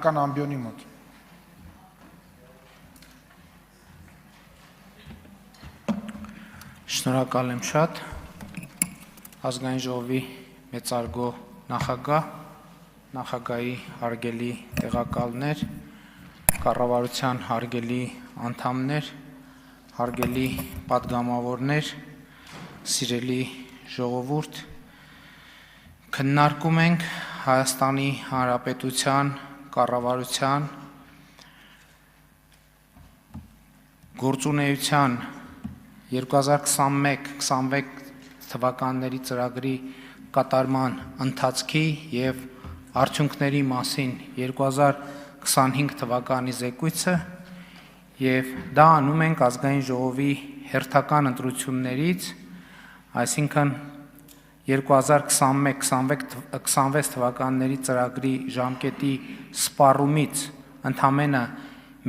Պետական ամբիոնի մոտ։ Շնորհակալ եմ շատ, ազգային ժողովի մեծարգո նախագահ, նախագահի հարգելի տեղակալներ, կառավարության հարգելի անդամներ, հարգելի պատգամավորներ, սիրելի ժողովուրդ, քննարկում ենք Հայաստանի Հանրապետության կառավարության գործունեության 2021-26 թվականների ծրագրի կատարման ընթացքի և արդյունքների մասին 2025 թվականի զեկույցը և դա անում ենք ազգային ժողովի հերթական ընտրություններից, այսինքն 2021-26 թվականների ծրագրի ժամկետի սպառումից ընդամենը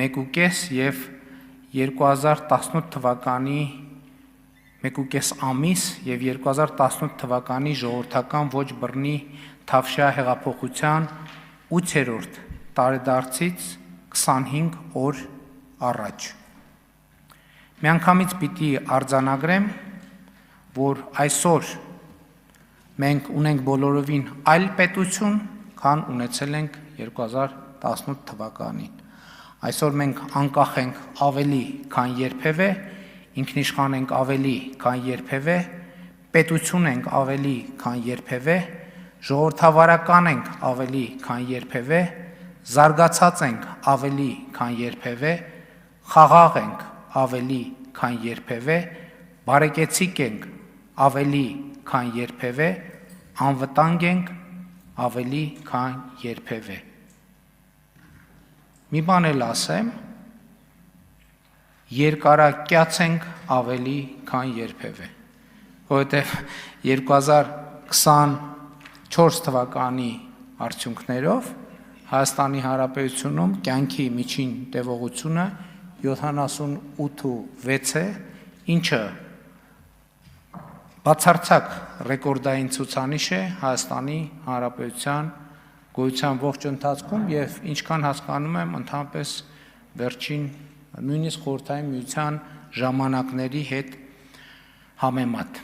1.5 և 2018 թվականի 1.5 ամիս և 2018 թվականի ժողովրդական ոչ բռնի թավշյա հեղափոխության 8-րդ տարեդարձից 25 օր առաջ։ Միանգամից պիտի արձանագրեմ, որ այսօր մենք ունենք բոլորովին այլ պետություն, քան ունեցել ենք 2018 թվականին։ Այսօր մենք անկախ ենք ավելի, քան երբևէ, ինքնիշխան ենք ավելի, քան երբևէ, պետություն ենք ավելի, քան երբևէ, ժողովրդավարական ենք ավելի, քան երբևէ, զարգացած ենք ավելի, քան երբևէ, խաղաղ ենք ավելի, քան երբևէ, բարեկեցիկ ենք ավելի, քան երբևէ, անվտանգ ենք ավելի, քան երբևէ։ Մի բան էլ ասեմ, երկարակյաց ենք ավելի, քան երբևէ, որովհետև 2024 թվականի արդյունքներով Հայաստանի Հանրապետությունում կյանքի միջին տևողությունը 78.6 է, ինչը բացարձակ ռեկորդային ցուցանիշ է Հայաստանի Հանրապետության գոյության ողջ ընթացքում և ինչքան հասկանում եմ, ընդհանրապես վերջին նույնիսկ Խորհրդային Միության ժամանակների հետ համեմատ։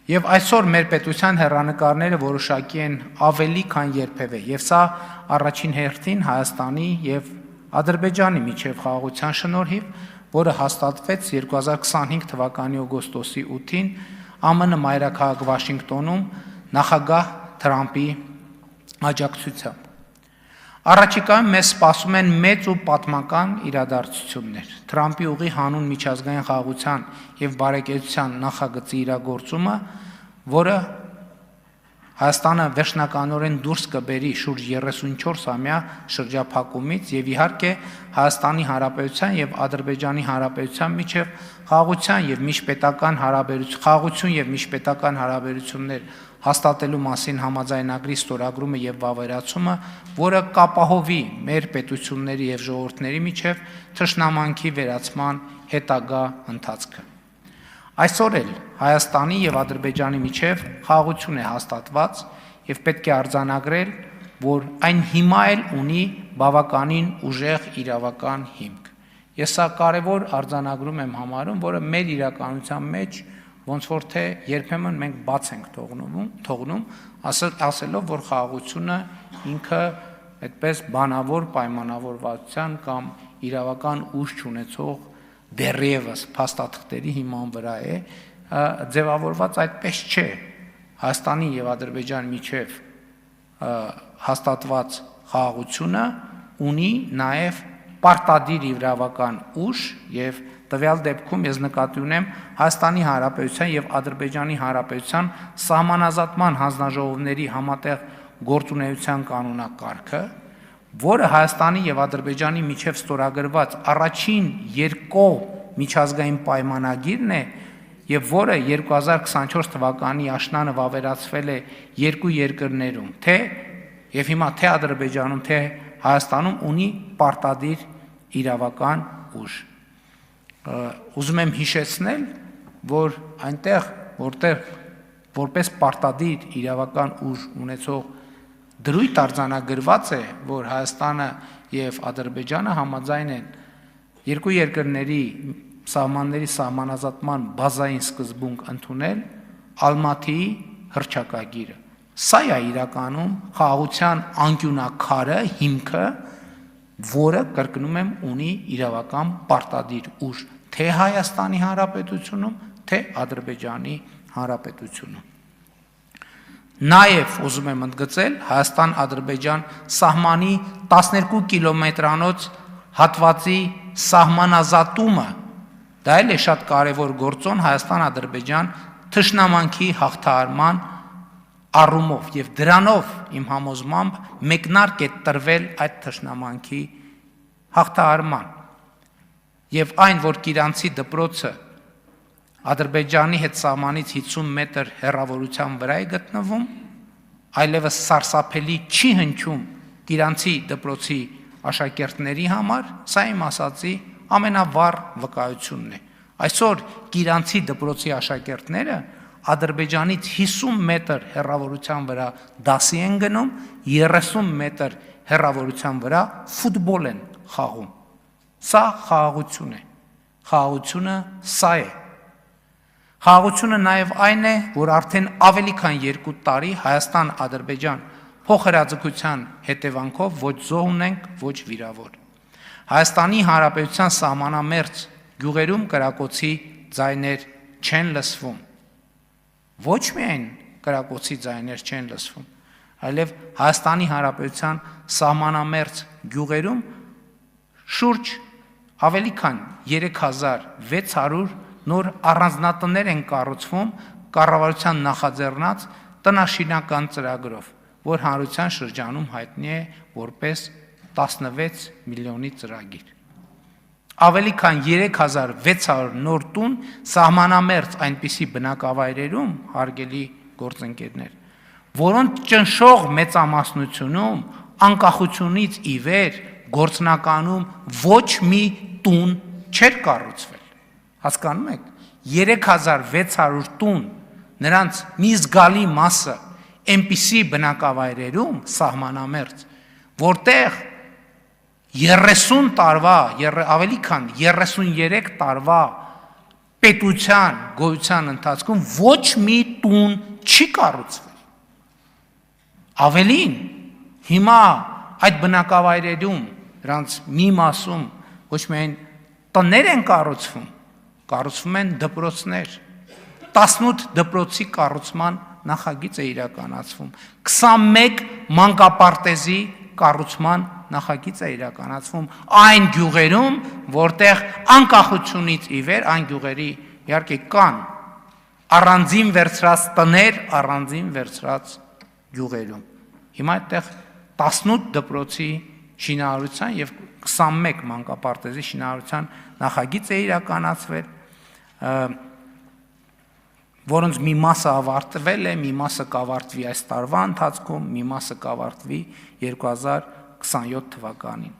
Եվ այսօր մեր պետության հեռանկարները որոշակի են ավելի, քան երբևէ, և սա առաջին հերթին Հայաստանի և Ադրբեջանի միջև խաղաղության շնորհիվ, որը հաստատվեց 2025 թվականի օգոստոսի 8-ին ԱՄՆ մայրաքաղաք Վաշինգտոնում նախագահ Թրամփի աջակցությամբ։ Առաջիկայում մեզ սպասում են մեծ ու պատմական իրադարձություններ։ Թրամփի ուղի հանուն միջազգային խաղաղության և բարեկեցության նախագծի իրագործումը, որը Հայաստանը վերջնականորեն դուրս կբերի շուրջ 34-ամյա շրջափակումից և իհարկե Հայաստանի Հանրապետության և Ադրբեջանի Հանրապետության միջև խաղաղություն և միջպետական հարաբերություններ հաստատելու մասին համաձայնագրի ստորագրումը և վավերացումը, որը կապահովի մեր պետությունների և ժողովուրդների միջև թշնամանքի վերացման հետագա ընթացքը։ Այսօր էլ Հայաստանի և Ադրբեջանի միջև խաղաղություն է հաստատված և պետք է արձանագրել, որ այն հիմա էլ ունի բավականին ուժեղ իրավական հիմք։ Ես սա կարևոր արձանագրում եմ համարում, որը մեր իրականության մեջ ոնց որ թե երբեմն մենք բաց ենք թողնում, ասելով, որ խաղաղությունը ինքը այդպես բանավոր պայմանավորվածության կամ իրավական ուժ չունեցող դեռևս փաստաթղթերի հիման վրա է, ձևավորված այդպես չէ։ Հայաստանի և Ադրբեջանի միջև հաստատված խաղաղությունը ունի նաև պարտադիր իրավական ուժ և տվյալ դեպքում ես նկատի ունեմ Հայաստանի Հանրապետության և Ադրբեջանի Հանրապետության սահմանազատման հանձնաժողովների համատեղ գործունեության կանոնակարգը, որը Հայաստանի և Ադրբեջանի միջև ստորագրված առաջին երկկողմ միջազգային պայմանագիրն է և որը 2024 թվականի աշնանը վավերացվել է երկու երկրներում, և հիմա թե Ադրբեջանում, թե Հայաստանում ունի պարտադիր իրավական ուժ։ Ուզում եմ հիշեցնել, որ այնտեղ, որտեղ որպես պարտադիր իրավական ուժ ունեցող դրույթ արձանագրված է, որ Հայաստանը եւ Ադրբեջանը համաձայն են երկու երկրների սահմանների սահմանազատման բազային սկզբունք ընդունել Ալմատիի հռչակագիրը։ Սա է իրականում խաղաղության անկյունակարը, հիմքը, որը, կրկնում եմ, ունի իրավական պարտադիր ուժ թե Հայաստանի Հանրապետությունում, թե Ադրբեջանի Հանրապետությունում։ Նաև ուզում եմ ընդգծել Հայաստան-Ադրբեջան սահմանի 12 կիլոմետրանոց հատվածի սահմանազատումը, դա էլ է շատ կարևոր գործոն Հայաստան-Ադրբեջան թշնամանքի հաղթահարման առումով եւ դրանով իմ համոզմամբ մեկնարկ է տրվել այդ թշնամանքի հաղթահարման եւ այն որ Կիրանցի դպրոցը Ադրբեջանի հետ սահմանից 50 մետր հեռավորության վրա է գտնվում, այլևս սարսափելի չի հնչում Կիրանցի դպրոցի աշակերտների համար, սա իմ ասացի ամենավառ վկայությունն է։ Այսօր Կիրանցի դպրոցի աշակերտները Ադրբեջանից 50 մետր հեռավորության վրա դասի են գնում, 30 մետր հեռավորության վրա ֆուտբոլ են խաղում։ Սա խաղաղություն է։ Խաղաղությունը սա է։ Խաղաղությունը նաև այն է, որ արդեն ավելի քան 2 տարի Հայաստան-Ադրբեջան փոխհրաձգության հետևանքով ոչ զոհ ունենք, ոչ վիրավոր։ Հայաստանի Հանրապետության սահմանամերձ գյուղերում կրակոցի ձայներ չեն լսվում։ Ոչ միայն կրակոցի ձայներ չեն լսվում, այլև Հայաստանի Հանրապետության սահմանամերձ գյուղերում շուրջ ավելի քան 3600 նոր առանձնատներ են կառուցվում կառավարության նախաձեռնած տնաշինական ծրագրով, որ հանրության շրջանում հայտնի է որպես 16 միլիոնի ծրագիր։ Ավելի քան 3600 նոր տուն սահմանամերձ այնպիսի բնակավայրերում, հարգելի գործընկերներ, որոնց ճնշող մեծամասնությունում անկախությունից ի վեր գործնականում ոչ մի տուն չէր կառուցվել։ Հասկանում եք, 3600 տուն, նրանց մի զգալի մասը այնպիսի բնակավայրերում սահմանամերձ, որտեղ 30 տարվա, ավելի քան 33 տարվա պետության գոյության ընթացքում ոչ մի տուն չի կառուցվել։ Ավելին, հիմա այդ բնակավայրերում, նրանց մի մասում ոչ միայն տներ են կառուցվում են դպրոցներ, 18 դպրոցի կառուցման նախագիծ է իրականացվում, 21 մանկապարտեզի կառուցման նախագիծ է իրականացվում այն գյուղերում, որտեղ անկախությունից ի վեր այն գյուղերի իհարկե կան առանձին վերցրած տներ, առանձին վերցրած գյուղերում։ Հիմա այդտեղ 18 դպրոցի շինարարության եւ 21 մանկապարտեզի շինարարության նախագիծ է իրականացվել, որոնց մի մասը ավարտվել է, մի մասը կավարտվի այս տարվա ընթացքում, մի մասը կավարտվի 2027 թվականին։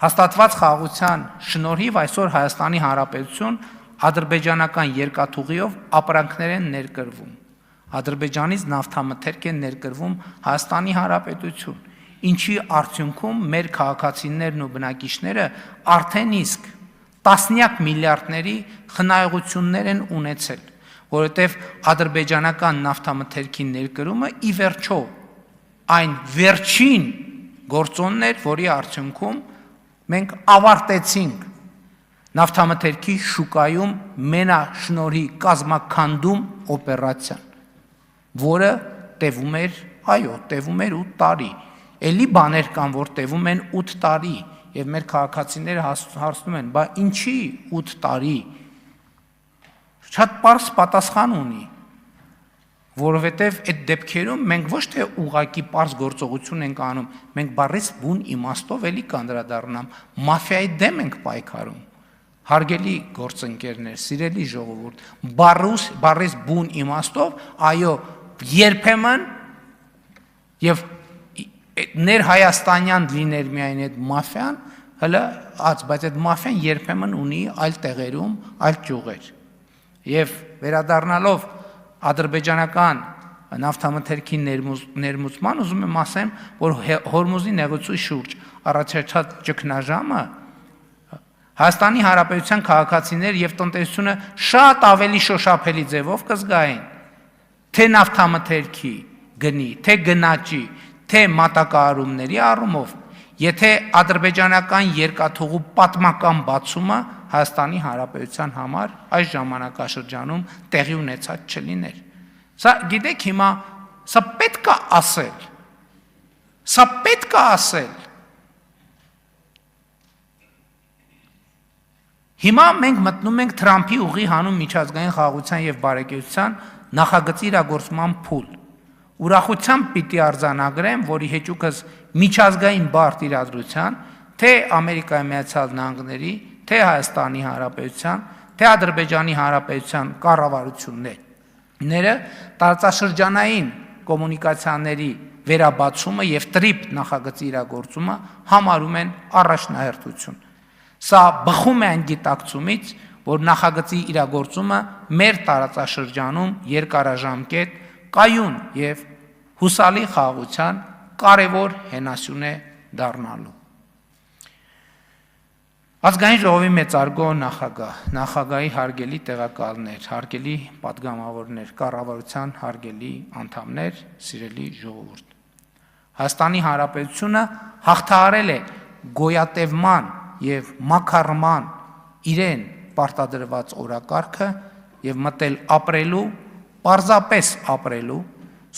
Հաստատված խաղաղության շնորհիվ այսօր Հայաստանի Հանրապետություն ադրբեջանական երկաթուղիով ապրանքներ են ներկրվում։ Ադրբեջանից նավթամթերք են ներկրվում Հայաստանի Հանրապետություն, ինչի արդյունքում մեր քաղաքացիներն ու բնակիչները արդեն իսկ տասնյակ միլիարդների խնայողություններ են ունեցել, որովհետև ադրբեջանական նավթամթերքի ներկրումը ի վերջո այն վերջին գործոնն էր, որի արդյունքում մենք ավարտեցինք նավթամթերքի շուկայում մենաշնորհի կազմաքանդում օպերացիան, որը տևում էր 8 տարի, էլի բաներ կան, որ տևում են 8 տարի, եւ մեր քաղաքացիները հարցնում են, բա ինչի 8 տարի, շատ պարզ պատասխան ունի, որովհետև այդ դեպքերում մենք ոչ թե ուղղակի պարզ գործողություն ենք անում, մենք բառից բուն իմաստով էլի կանդրադառնամ, մաֆիայի դեմ ենք պայքարում, հարգելի գործընկերներ, սիրելի ժողովուրդ, բառից բուն իմաստով, այո, երբեմն եւ ներհայաստանյան լիներ միայն այդ մաֆիան, բայց այդ մաֆիան երբեմն ունի այլ տեղերում, այլ ճյուղեր։ Եվ վերադառնալով ադրբեջանական նավթամթերքի ներմուծման, ուզում եմ ասեմ, որ Հորմուզի նեղուցի շուրջ առաջացած ճգնաժամը Հայաստանի Հանրապետության քաղաքացիներ եւ տնտեսությունը շատ ավելի շոշափելի ձևով կզգային, թե նավթամթերքի գնի, թե գնաճի, թե մատակարարումների առումով, եթե ադրբեջանական երկաթուղու պատմական բացումը Հայաստանի Հանրապետության համար այս ժամանակաշրջանում տեղի ունեցած չլիներ։ Սա գիտեք հիմա սա պետք է ասել։ Սա պետք է ասել։ Հիմա մենք մտնում ենք Թրամփի ուղի հանուն միջազգային խաղաղության եւ բարեկեցության նախագծի իրագործման փուլ։ Ուրախությամբ պիտի արձանագրեմ, որի հեճուկս միջազգային բարդ իրադրության, թե Ամերիկայի Միացյալ Նահանգների, թե Հայաստանի Հանրապետության, թե Ադրբեջանի Հանրապետության կառավարությունները տարածաշրջանային կոմունիկացիաների վերաբացումը եւ տրիպ նախագծի իրագործումը համարում են առաջնահերթություն։ Սա բխում է այն գիտակցումից, որ նախագծի իրագործումը մեր տարածաշրջանում երկարաժամկետ, կայուն եւ հուսալի խաղաղության կարևոր հենասյուն է դառնալու։ Ազգային ժողովի մեծարգո նախագահի հարգելի տեղակալներ, հարգելի պատգամավորներ, կառավարության հարգելի անդամներ, սիրելի ժողովուրդ։ Հայաստանի Հանրապետությունը հաղթահարել է գոյատևման եւ մաքարման իրեն պարտադրված օրակարգը եւ մտել ապրելու, պարզապես ապրելու,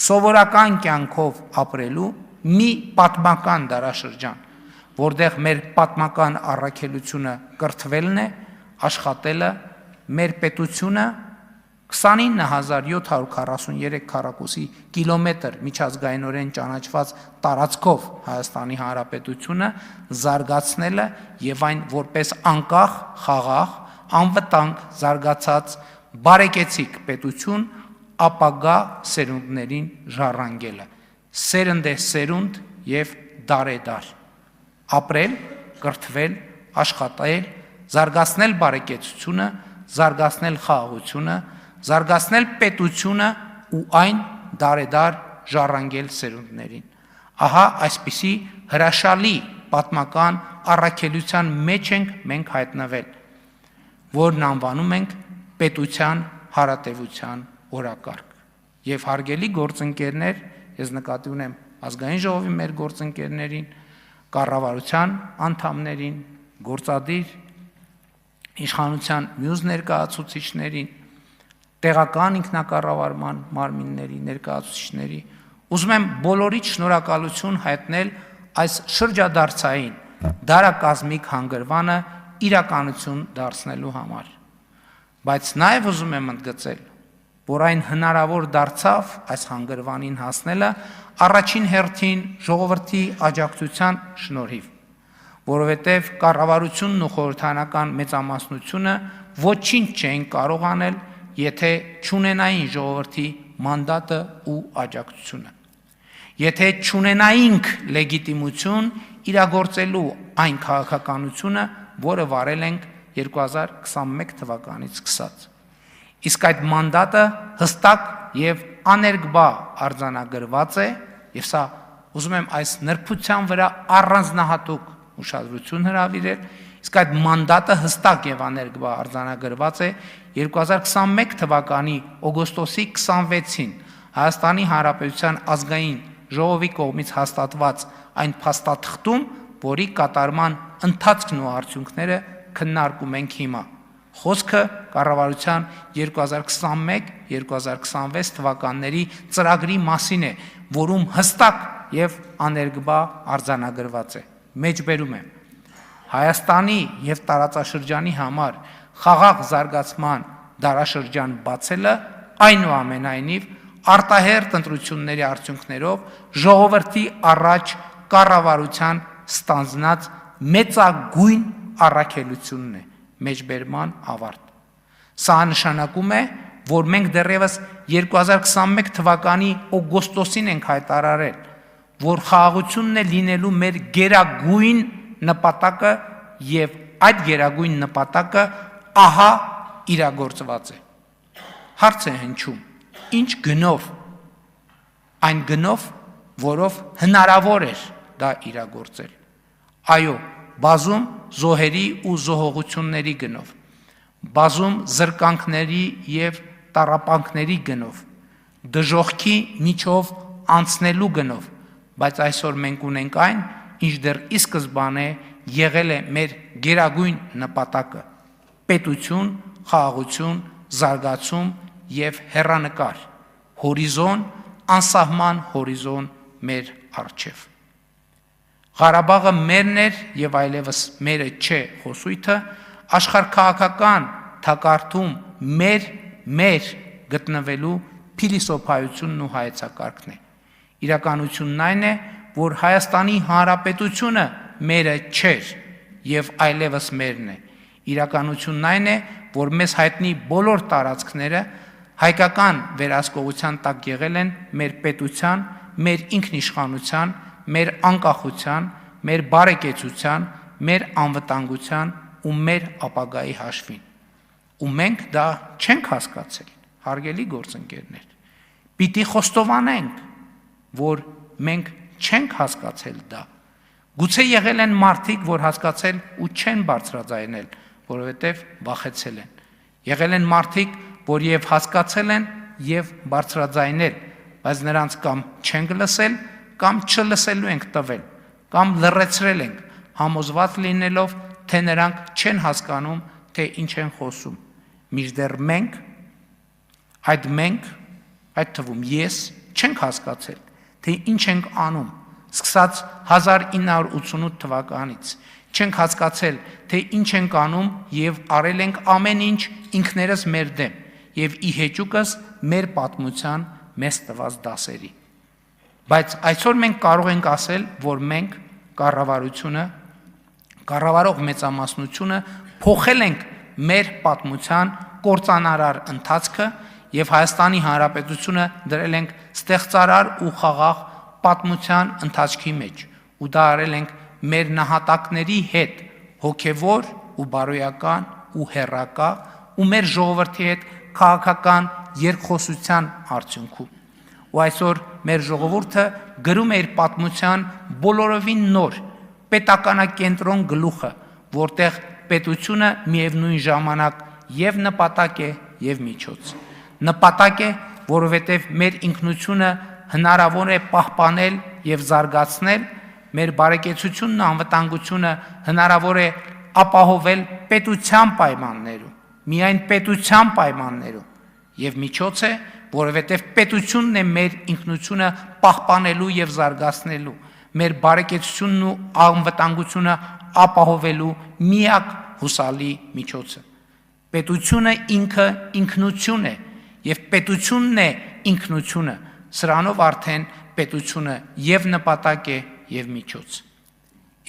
սովորական կյանքով ապրելու մի պատմական դարաշրջան, որտեղ մեր պատմական առաքելությունը կրթվելն է, աշխատելը, մեր պետությունը 29743 քառակուսի կիլոմետր միջազգայինորեն ճանաչված տարածքով Հայաստանի Հանրապետությունը զարգացնելը եւ այն որպես անկախ, խաղաղ, անվտանգ զարգացած բարեկեցիկ պետություն ապագա սերունդներին ժառանգելը, սերնդե սերունդ եւ դարեդար, ապրել, կրթվել, աշխատել, զարգացնել բարեկեցությունը, զարգացնել խաղաղությունը, զարգացնել պետությունը ու այն դարեդար ժառանգել սերունդներին։ Ահա այսպիսի հրաշալի պատմական առաքելության մեջ ենք մենք հայտնվել, որն անվանում ենք պետության հարատևության օրակարգ։ Եվ հարգելի գործընկերներ, ես նկատի ունեմ ազգային ժողովի մեր գործընկերներին, կառավարության անդամներին, գործադիր իշխանության մյուս ներկայացուցիչներին, տեղական ինքնակառավարման մարմինների ներկայացուցիչների, ուզում եմ բոլորիդ շնորհակալություն հայտնել այս շրջադարձային դարակազմիկ հանգրվանը իրականություն դարձնելու համար։ Բայց նաև ուզում եմ ընդգծել, որ այն հնարավոր դարձավ այս հանգրվանին հասնելը առաջին հերթին ժողովրդի աջակցության շնորհիվ, որովհետև կառավարությունն ու խորհրդարանական մեծամասնությունը ոչինչ չէին կարող անել, եթե չունենային ժողովրդի մանդատը ու աջակցությունը, եթե չունենայինք լեգիտիմություն իրագործելու այն քաղաքականությունը, որը վարել ենք 2021 թվականից սկսած։ Իսկ այդ մանդատը հստակ եւ աներկբա արձանագրված է, եւ սա ուզում եմ այս նրբության վրա առանձնահատուկ ուշադրություն հրավիրել, իսկ այդ մանդատը հստակ եւ աներկբա արձանագրված է 2021 թվականի օգոստոսի 26-ին Հայաստանի Հանրապետության ազգային ժողովի կողմից հաստատված այն փաստաթղթում, որի կատարման ընթացքն ու արդյունքները քննարկում ենք հիմա։ Խոսքը կառավարության 2021-2026 թվականների ծրագրի մասին է, որում հստակ եւ աներկբա արձանագրված է։ Մեջբերում եմ, Հայաստանի եւ տարածաշրջանի համար խաղաղ զարգացման դարաշրջան բացելը այնուամենայնիվ արտահերթ ընտրությունների արդյունքներով ժողովրդի առաջ կառավարության ստանձնած մեծագույն առաքելությունն է, մեջբերման ավարտ։ Սա նշանակում է, որ մենք դեռևս 2021 թվականի օգոստոսին ենք հայտարարել, որ խաղաղությունն է լինելու մեր գերագույն նպատակը եւ այդ գերագույն նպատակը ահա իրագործված է։ Հարց է հնչում, ինչ գնով, այն գնով, որով հնարավոր էր դա իրագործել։ Այո, բազում զոհերի ու զոհողությունների գնով, բազում զրկանքների եւ տառապանքների գնով, դժոխքի միջով անցնելու գնով, բայց այսօր մենք ունենք այն, ինչ դեռ ի սկզբանե եղել է մեր գերագույն նպատակը՝ պետություն, խաղաղություն, զարգացում եւ հեռանկար, հորիզոն, անսահման հորիզոն մեր առջև։ Ղարաբաղը մերն էր եւ այլևս մերը չէ խոսույթը աշխարհքաղաքական թակարդում մեր գտնվելու փիլիսոփայությունն ու հայեցակարգն է։ Իրականությունն այն է, որ Հայաստանի Հանրապետությունը մերը չէր եւ այլևս մերն է։ Իրականությունն այն է, որ մեզ հայտնի բոլոր տարածքները հայկական վերահսկողության տակ եղել են մեր պետության, մեր ինքնիշխանության, մեր անկախության, մեր բարեկեցության, մեր անվտանգության ու մեր ապագայի հաշվին։ Ու մենք դա չենք հասկացել, հարգելի գործընկերներ։ Պիտի խոստովանենք, որ մենք չենք հասկացել դա։ Գուցե եղել են մարդիկ, որ հասկացել ու չեն բարձրաձայնել, որովհետև վախեցել են։ Եղել են մարդիկ, որ եւ հասկացել են եւ բարձրաձայնել, բայց նրանց կամ չենք լսել, կամ չլսելու ենք տվել, կամ լռեցրել ենք, համոզված լինելով, թե նրանք չեն հասկանում, թե ինչ են խոսում։ Մինչդեռ մենք, այդ թվում ես, չենք հասկացել, թե ինչ ենք անում, սկսած 1988 թվականից, չենք հասկացել, թե ինչ ենք անում եւ արել ենք ամեն ինչ ինքներս մեր դեմ եւ ի հեճուկս մեր պատմության մեզ տված դասերի։ Բայց այսօր մենք կարող ենք ասել, որ մենք կառավարությունը, կառավարող մեծամասնությունը փոխել ենք մեր պատմության կործանարար ընթացքը եւ Հայաստանի Հանրապետությունը դրել ենք ստեղծարար ու խաղաղ պատմության ընթացքի մեջ ու դա արել ենք մեր նահատակների հետ հոգևոր ու բարոյական ու հերակա ու մեր ժողովրդի հետ քաղաքական երկխոսության արդյունքում։ Ու այսօր մեր ժողովուրդը գրում է իր պատմության բոլորովին նոր պետականակենտրոն գլուխը, որտեղ պետությունը միևնույն ժամանակ եւ նպատակ է եւ միջոց։ Նպատակ է, որովհետեւ մեր ինքնությունը հնարավոր է պահպանել եւ զարգացնել, մեր բարեկեցությունն ու անվտանգությունը հնարավոր է ապահովել պետության պայմաններում, միայն պետության պայմաններում եւ միջոց է, որովհետեւ պետությունն է մեր ինքնությունը պահպանելու եւ զարգացնելու, մեր բարեկեցությունն ու անվտանգությունը ապահովելու միակ հուսալի միջոցը։ Պետությունը ինքը ինքնություն է եւ պետությունն է ինքնությունը, սրանով արդեն պետությունը եւ նպատակ է եւ միջոց։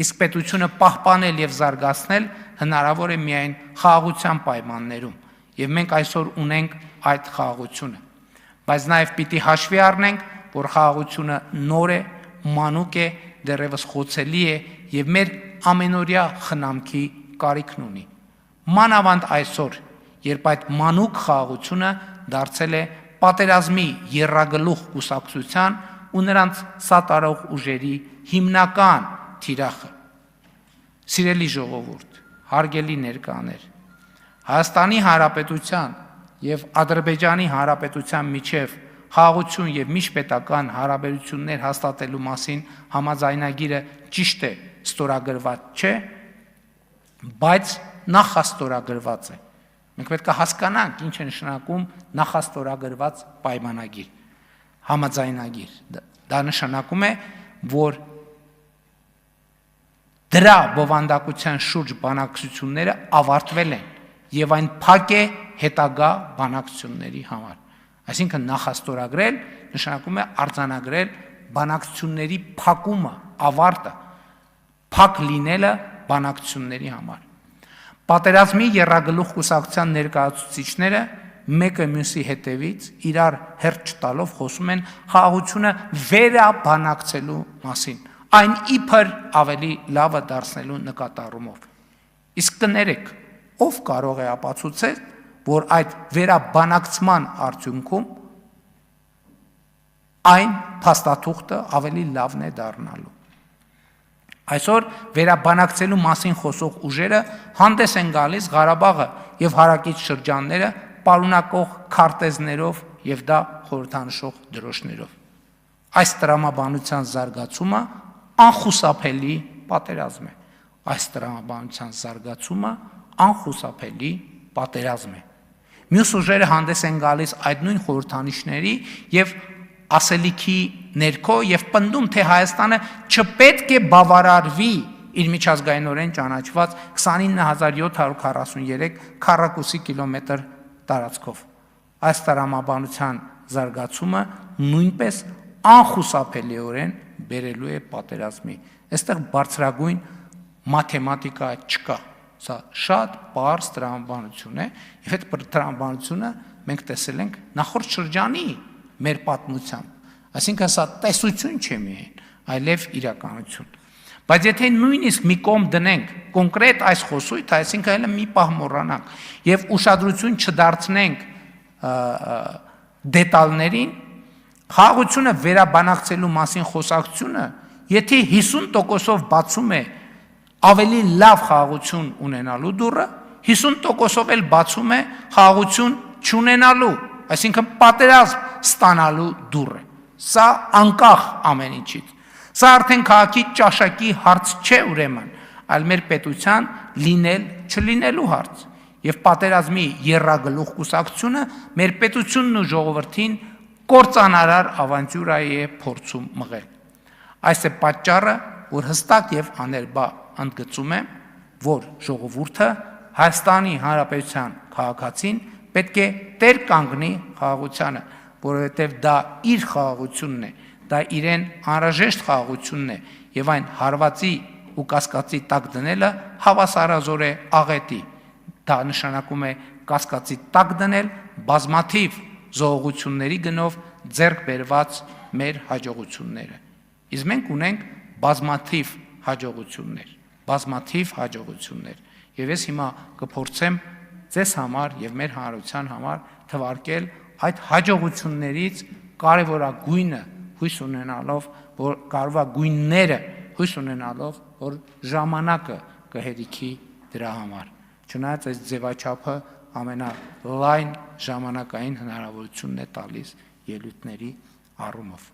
Իսկ պետությունը պահպանել եւ զարգացնել հնարավոր է միայն խաղաղության պայմաններում եւ մենք այսօր ունենք այդ խաղաղությունը։ Բայց նաեւ պիտի հաշվի առնենք, որ խաղաղությունը նոր է, մանուկ է, դեռևս խոցելի է եւ մեր ամենօրյա խնամքի կարիքն ունի։ Մանավանդ այսօր, երբ այդ մանուկ խաղաղությունը դարձել է պատերազմի եռագլուխ կուսակցության ու նրանց սատարող ուժերի հիմնական թիրախը։ Սիրելի ժողովուրդ, հարգելի ներկաներ, Հայաստանի Հանրապետության եւ Ադրբեջանի Հանրապետության միջև խաղաղություն եւ միջպետական հարաբերություններ հաստատելու մասին համաձայնագիրը ճիշտ է ստորագրված չէ, բայց նախաստորագրված է։ Մենք պետք է հասկանանք, ինչ է նշանակում նախաստորագրված պայմանագիր, համաձայնագիր։ Դա նշանակում է, որ դրա բովանդակության շուրջ բանակցությունները ավարտվել են եւ այն փակ է հետագա բանակցությունների համար։ Այսինքն նախաստորագրել նշանակում է արձանագրել բանակցությունների փակումը, ավարտը, փակ լինելը բանակցությունների համար։ Պատերազմի եռագլուխ կուսակցության ներկայացուցիչները մեկը մյուսի հետևից իրար հերթ չտալով խոսում են խաղաղությունը վերաբանակցելու մասին, այն իբր ավելի լավը դարձնելու նկատառումով։ Իսկ կներեք, ով կարող է ապացուցել, որ այդ վերաբանակցման արդյունքում այն փաստաթուղթը ավելի լավն է դառնալու։ Այսօր վերաբանակցելու մասին խոսող ուժերը հանդես են գալիս Ղարաբաղը եւ հարակից շրջանները պարունակող քարտեզներով եւ դա խորհրդանշող դրոշներով։ Այս տրամաբանության զարգացումը անխուսափելի պատերազմ է։ Այս տրամաբանության զարգացումը անխուսափելի պատերազմ է։ Մյուս ուժերը հանդես են գալիս այդ նույն խորհրդանիշների եւ ասելիքի ներքո եւ պնդում, թե Հայաստանը չպետք է բավարարվի իր միջազգայինորեն ճանաչված 29743 քառակուսի կիլոմետր տարածքով։ Այս տրամաբանության զարգացումը նույնպես անխուսափելիորեն բերելու է պատերազմի։ Այստեղ բարձրագույն մաթեմատիկա չկա։ Սա շատ պարզ տրամաբանություն է, եւ այդ տրամաբանությունը մենք տեսել ենք նախորդ շրջանի մեր պատմությամբ։ Այսինքն սա տեսություն չէ միայն, այլև իրականություն։ Բայց եթե նույնիսկ մի կողմ դնենք կոնկրետ այս խոսույթը, այսինքն հենց մի պահ մոռանանք եւ ուշադրություն չդարձնենք դետալներին, խաղաղությունը վերաբանակցելու մասին խոսակցությունը, եթե 50%-ով բացում է ավելի լավ խաղաղություն ունենալու դուռը, 50%-ով էլ բացում է խաղաղություն չունենալու, այսինքն պատերազմ ստանալու դուռը։ Սա անկախ ամեն ինչից։ Սա արդեն քաղաքի ճաշակի հարց չէ ուրեմն, այլ մեր պետության լինել չլինելու հարց։ Եվ պատերազմի եռագլուխ կուսակցությունը մեր պետությունն ու ժողովրդին կործանարար ավանտյուրայի է փորձում մղել։ Այս է պատճառը, որ հստակ եւ աներբա ընդգծում եմ, որ ժողովուրդը Հայաստանի Հանրապետության քաղաքացին պետք է տեր կանգնի խաղաղությանը, որովհետև դա իր խաղաղությունն է, դա իրեն անհրաժեշտ խաղաղությունն է եւ այն հարվածի ու կասկածի տակ դնելը հավասարազոր է աղետի։ Դա նշանակում է կասկածի տակ դնել բազմաթիվ զողողությունների գնով ձեռք բերված մեր հաջողությունները։ Իսկ մենք ունենք բազմաթիվ հաջողություններ։ Եվ ես հիմա կփորձեմ ձեզ համար եւ մեր հանրության համար թվարկել այդ հաջողություններից կարևորագույնը հույս ունենալով, որ կարևորագույնները հույս ունենալով, որ ժամանակը կհերիքի դրա համար։ Չնայած այս ձևաչափը ամենալայն ժամանակային հնարավորությունն է տալիս ելույթների առումով։